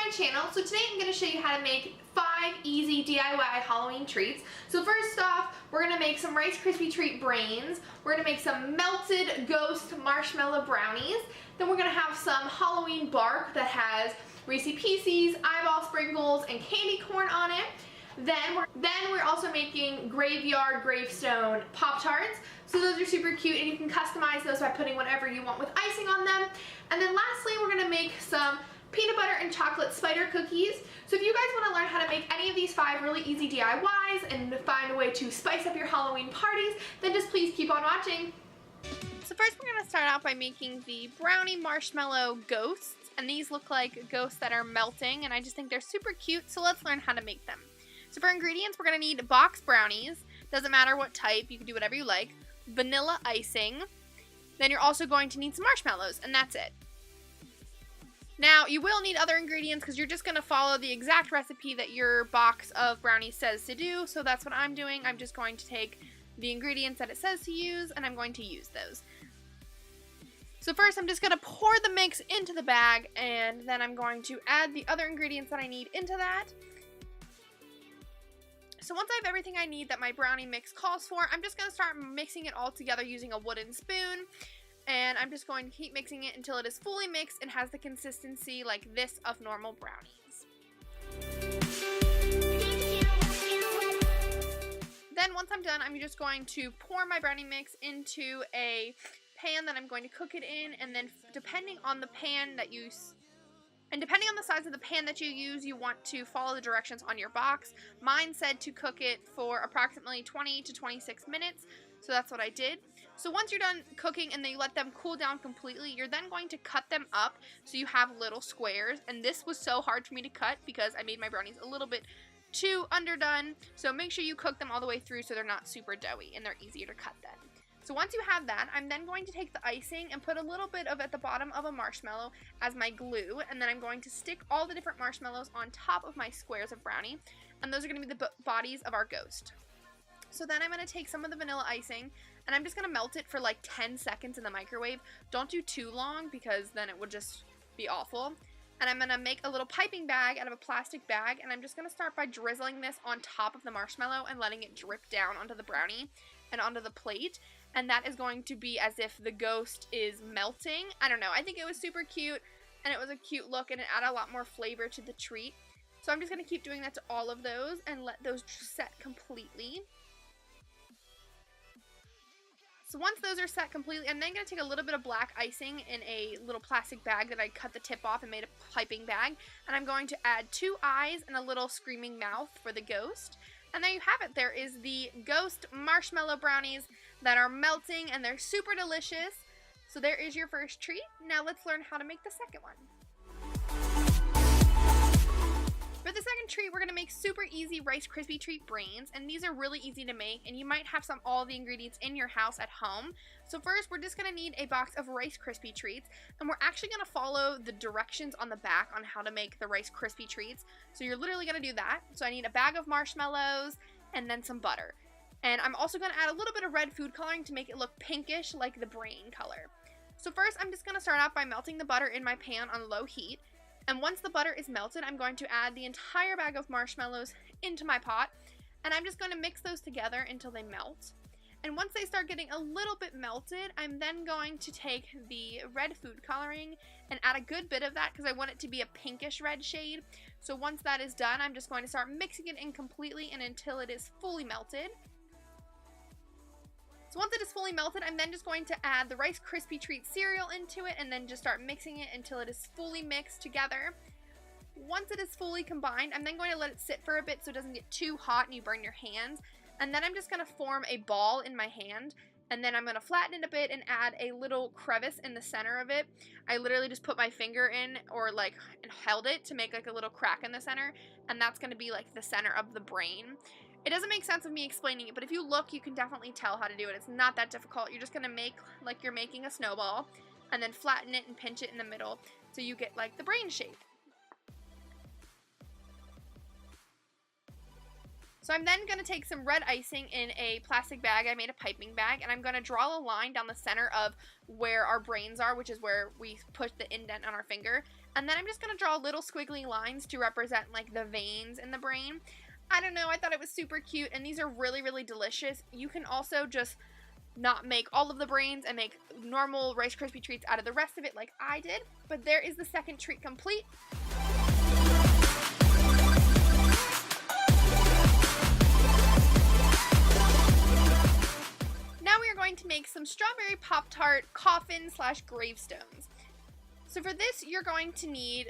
my channel. So today I'm going to show you how to make 5 easy DIY Halloween treats. So first off, we're going to make some Rice Krispie Treat brains. We're going to make some melted ghost marshmallow brownies. Then we're going to have some Halloween bark that has Reese's Pieces, eyeball sprinkles, and candy corn on it. Then we're also making graveyard gravestone Pop-Tarts. So those are super cute and you can customize those by putting whatever you want with icing on them. And then lastly, we're going to make some peanut butter and chocolate spider cookies. So if you guys want to learn how to make any of these 5 really easy DIYs and find a way to spice up your Halloween parties, then just please keep on watching. So first we're going to start out by making the brownie marshmallow ghosts. And these look like ghosts that are melting and I just think they're super cute, so let's learn how to make them. So for ingredients, we're going to need box brownies. Doesn't matter what type, you can do whatever you like. Vanilla icing. Then you're also going to need some marshmallows, and that's it. Now, you will need other ingredients because you're just going to follow the exact recipe that your box of brownies says to do. So that's what I'm doing. I'm just going to take the ingredients that it says to use, and I'm going to use those. So first, I'm just going to pour the mix into the bag, and then I'm going to add the other ingredients that I need into that. So once I have everything I need that my brownie mix calls for, I'm just going to start mixing it all together using a wooden spoon. And I'm just going to keep mixing it until it is fully mixed and has the consistency like this of normal brownies. Then once I'm done, I'm just going to pour my brownie mix into a pan that I'm going to cook it in, and then depending on the pan that you depending on the size of the pan that you use, you want to follow the directions on your box. Mine said to cook it for approximately 20 to 26 minutes, so that's what I did. So once you're done cooking and then you let them cool down completely, you're then going to cut them up so you have little squares. And this was so hard for me to cut because I made my brownies a little bit too underdone. So make sure you cook them all the way through so they're not super doughy and they're easier to cut then. So once you have that, I'm then going to take the icing and put a little bit of at the bottom of a marshmallow as my glue, and then I'm going to stick all the different marshmallows on top of my squares of brownie, and those are going to be the bodies of our ghost. So then I'm going to take some of the vanilla icing, and I'm just going to melt it for like 10 seconds in the microwave. Don't do too long because then it would just be awful. And I'm going to make a little piping bag out of a plastic bag, and I'm just going to start by drizzling this on top of the marshmallow and letting it drip down onto the brownie and onto the plate. And that is going to be as if the ghost is melting. I don't know. I think it was super cute, and it was a cute look, and it added a lot more flavor to the treat. So I'm just going to keep doing that to all of those and let those set completely. So once those are set completely, I'm then going to take a little bit of black icing in a little plastic bag that I cut the tip off and made a piping bag. And I'm going to add 2 eyes and a little screaming mouth for the ghost. And there you have it. There is the ghost marshmallow brownies that are melting and they're super delicious. So there is your first treat. Now let's learn how to make the second one. For the second treat, we're going to make super easy Rice Krispie Treat brains, and these are really easy to make, and you might have all the ingredients in your house at home. So first, we're just going to need a box of Rice Krispie Treats, and we're actually going to follow the directions on the back on how to make the Rice Krispie Treats. So you're literally going to do that. So I need a bag of marshmallows and then some butter. And I'm also going to add a little bit of red food coloring to make it look pinkish like the brain color. So first, I'm just going to start out by melting the butter in my pan on low heat. And once the butter is melted, I'm going to add the entire bag of marshmallows into my pot. And I'm just going to mix those together until they melt. And once they start getting a little bit melted, I'm then going to take the red food coloring and add a good bit of that because I want it to be a pinkish red shade. So once that is done, I'm just going to start mixing it in completely and until it is fully melted. So once it is fully melted, I'm then just going to add the Rice Krispie Treat cereal into it and then just start mixing it until it is fully mixed together. Once it is fully combined, I'm then going to let it sit for a bit so it doesn't get too hot and you burn your hands. And then I'm just going to form a ball in my hand, and then I'm going to flatten it a bit and add a little crevice in the center of it. I literally just put my finger in and held it to make like a little crack in the center, and that's going to be like the center of the brain. It doesn't make sense of me explaining it, but if you look, you can definitely tell how to do it. It's not that difficult. You're just going to make like you're making a snowball and then flatten it and pinch it in the middle so you get like the brain shape. So I'm then going to take some red icing in a plastic bag. I made a piping bag, and I'm going to draw a line down the center of where our brains are, which is where we put the indent on our finger. And then I'm just going to draw little squiggly lines to represent like the veins in the brain. I don't know, I thought it was super cute, and these are really, really delicious. You can also just not make all of the brains and make normal Rice Krispie treats out of the rest of it like I did. But there is the second treat complete. Now we are going to make some strawberry Pop-Tart coffin/gravestones. So for this, you're going to need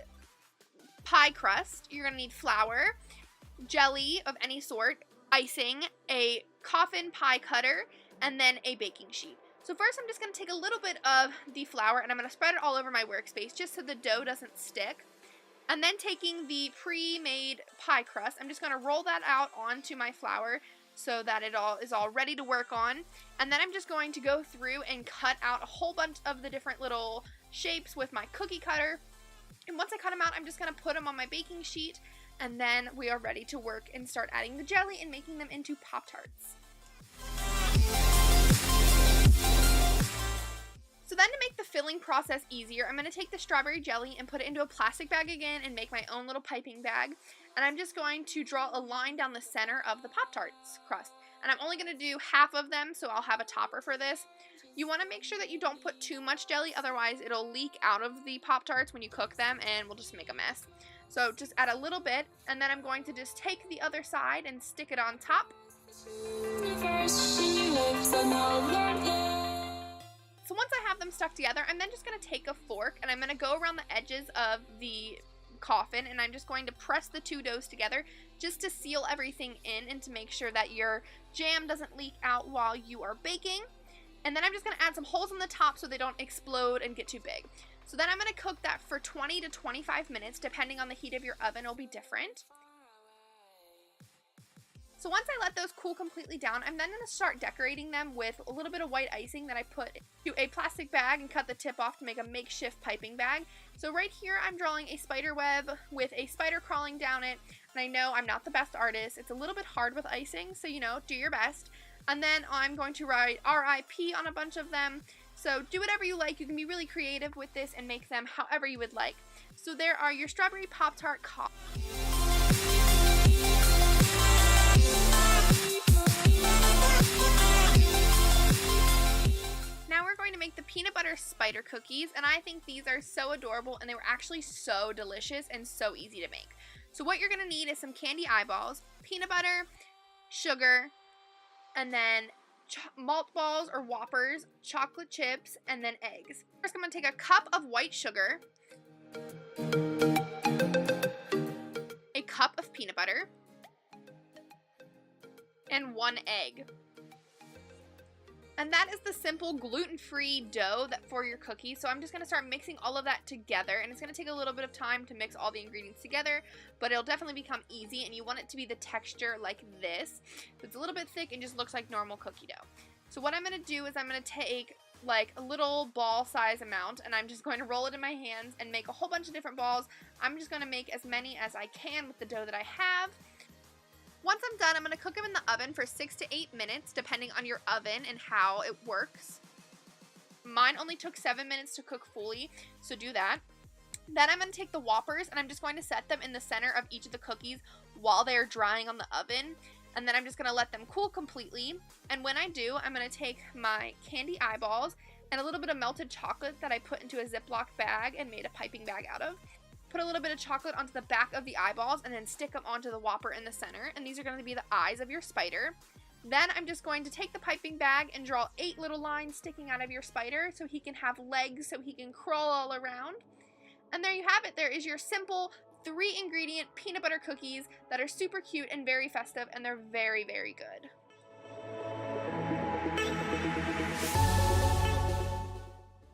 pie crust, you're going to need flour, jelly of any sort, icing, a coffin pie cutter, and then a baking sheet. So first I'm just going to take a little bit of the flour and I'm going to spread it all over my workspace just so the dough doesn't stick. And then taking the pre-made pie crust, I'm just going to roll that out onto my flour so that it is all ready to work on. And then I'm just going to go through and cut out a whole bunch of the different little shapes with my cookie cutter. And once I cut them out, I'm just going to put them on my baking sheet, and then we are ready to work and start adding the jelly and making them into Pop-Tarts. So then to make the filling process easier, I'm going to take the strawberry jelly and put it into a plastic bag again and make my own little piping bag. And I'm just going to draw a line down the center of the Pop-Tarts crust. And I'm only going to do half of them, so I'll have a topper for this. You want to make sure that you don't put too much jelly, otherwise it'll leak out of the Pop-Tarts when you cook them and we'll just make a mess. So just add a little bit, and then I'm going to just take the other side and stick it on top. So once I have them stuck together, I'm then just going to take a fork and I'm going to go around the edges of the coffin, and I'm just going to press the two doughs together just to seal everything in and to make sure that your jam doesn't leak out while you are baking. And then I'm just going to add some holes on the top so they don't explode and get too big. So then I'm going to cook that for 20 to 25 minutes, depending on the heat of your oven, it'll be different. So once I let those cool completely down, I'm then going to start decorating them with a little bit of white icing that I put into a plastic bag and cut the tip off to make a makeshift piping bag. So right here I'm drawing a spider web with a spider crawling down it, and I know I'm not the best artist. It's a little bit hard with icing, so you know, do your best. And then I'm going to write RIP on a bunch of them. So do whatever you like. You can be really creative with this and make them however you would like. So there are your strawberry Pop-Tart Now we're going to make the peanut butter spider cookies, and I think these are so adorable, and they were actually so delicious and so easy to make. So what you're going to need is some candy eyeballs, peanut butter, sugar, and then malt balls or Whoppers, chocolate chips, and then eggs. First I'm going to take a cup of white sugar, a cup of peanut butter, and 1 egg. And that is the simple gluten-free dough for your cookies. So I'm just going to start mixing all of that together, and it's going to take a little bit of time to mix all the ingredients together, but it'll definitely become easy, and you want it to be the texture like this. It's a little bit thick and just looks like normal cookie dough. So what I'm going to do is I'm going to take like a little ball size amount, and I'm just going to roll it in my hands and make a whole bunch of different balls. I'm just going to make as many as I can with the dough that I have. Once I'm done, I'm going to cook them in the oven for 6 to 8 minutes, depending on your oven and how it works. Mine only took 7 minutes to cook fully, so do that. Then I'm going to take the Whoppers, and I'm just going to set them in the center of each of the cookies while they're drying on the oven. And then I'm just going to let them cool completely. And when I do, I'm going to take my candy eyeballs and a little bit of melted chocolate that I put into a Ziploc bag and made a piping bag out of. Put a little bit of chocolate onto the back of the eyeballs and then stick them onto the Whopper in the center. And these are going to be the eyes of your spider. Then I'm just going to take the piping bag and draw 8 little lines sticking out of your spider so he can have legs so he can crawl all around. And there you have it. There is your simple 3-ingredient peanut butter cookies that are super cute and very festive, and they're very, very good.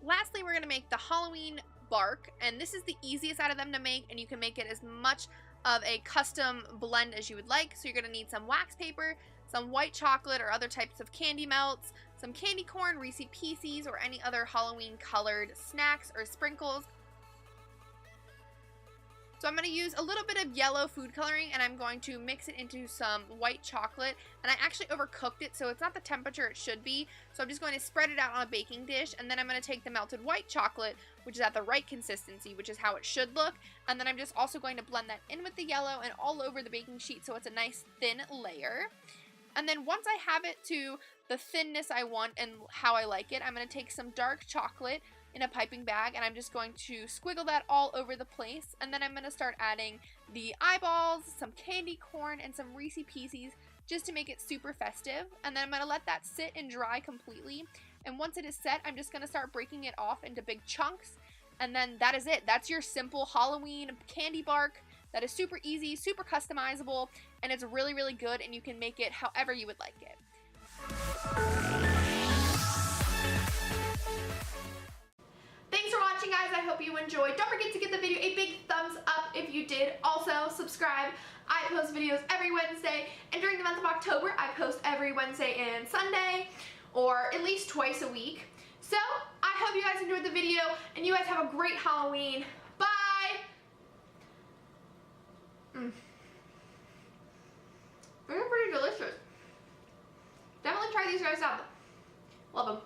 Lastly, we're going to make the Halloween bark, and this is the easiest out of them to make, and you can make it as much of a custom blend as you would like. So you're going to need some wax paper, some white chocolate or other types of candy melts, some candy corn, Reese Pieces, or any other Halloween colored snacks or sprinkles. So So I'm going to use a little bit of yellow food coloring, and I'm going to mix it into some white chocolate. And I actually overcooked it, so it's not the temperature it should be. So I'm just going to spread it out on a baking dish, and then I'm going to take the melted white chocolate, which is at the right consistency, which is how it should look. And then I'm just also going to blend that in with the yellow and all over the baking sheet so it's a nice thin layer. And then once I have it to the thinness I want and how I like it, I'm going to take some dark chocolate in a piping bag, and I'm just going to squiggle that all over the place. And then I'm going to start adding the eyeballs, some candy corn, and some Reese's Pieces just to make it super festive. And then I'm going to let that sit and dry completely. And once it is set, I'm just going to start breaking it off into big chunks. And then that is it. That's your simple Halloween candy bark that is super easy, super customizable, and it's really, really good, and you can make it however you would like it. Thanks for watching, guys. I hope you enjoyed. Don't forget to give the video a big thumbs up if you did. Also, subscribe. I post videos every Wednesday, and during the month of October, I post every Wednesday and Sunday, or at least twice a week. So, I hope you guys enjoyed the video, and you guys have a great Halloween. Bye! They're pretty delicious. Definitely try these guys out. Love them.